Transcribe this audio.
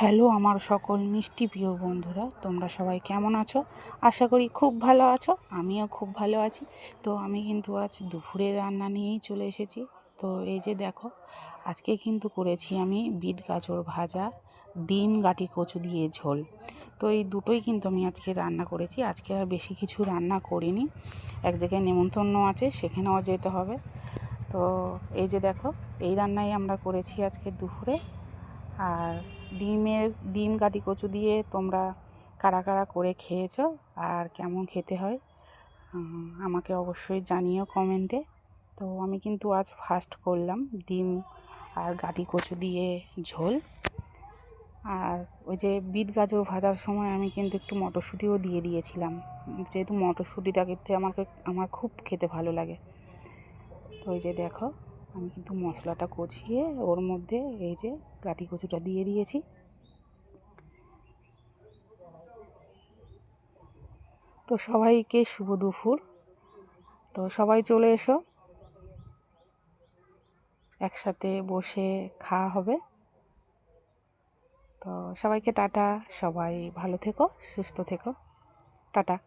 Hello আমার সকল মিষ্টি প্রিয় বন্ধুরা, তোমরা সবাই কেমন আছো? আশা করি খুব ভালো আছো। আমিও খুব ভালো আছি। তো আমি কিন্তু আজ দুপুরের রান্না নিয়েই চলে এসেছি। তো এই যে দেখো, আজকে কিন্তু করেছি আমি বিট গাজর ভাজা, ডিম গাটি কচু দিয়ে ঝোল। তো এই দুটোই কিন্তু আমি আজকে রান্না করেছি। আজকে আর বেশি কিছু রান্না করিনি। এক জায়গায় নেমন্তন্ন আছে, সেখানেও যেতে হবে। তো এই যে দেখো, এই রান্নাই আমরা করেছি আজকে দুপুরে। আর ডিম গাটি কচু দিয়ে তোমরা কারা কারা করে খেয়েছো আর কেমন খেতে হয় আমাকে অবশ্যই জানিও কমেন্টে। তো আমি কিন্তু আজ ফার্স্ট করলাম ডিম আর গাটি কচু দিয়ে ঝোল। আর ওই যে বিট গাজর ভাজার সময় আমি কিন্তু একটু মটরশুঁটিও দিয়ে দিয়েছিলাম, যেহেতু মটরশুঁটিটা খেতে আমার খুব খেতে ভালো লাগে। তো এই যে দেখো, আমি কিন্তু মশলাটা কষিয়ে ওর মধ্যে এই যে গাটি কচুটা দিয়ে দিয়েছি। তো সবাইকে শুভ দুপুর। তো সবাই চলে এসো, একসাথে বসে খাওয়া হবে। তো সবাইকে টাটা, সবাই ভালো থেকো, সুস্থ থেকো, টাটা।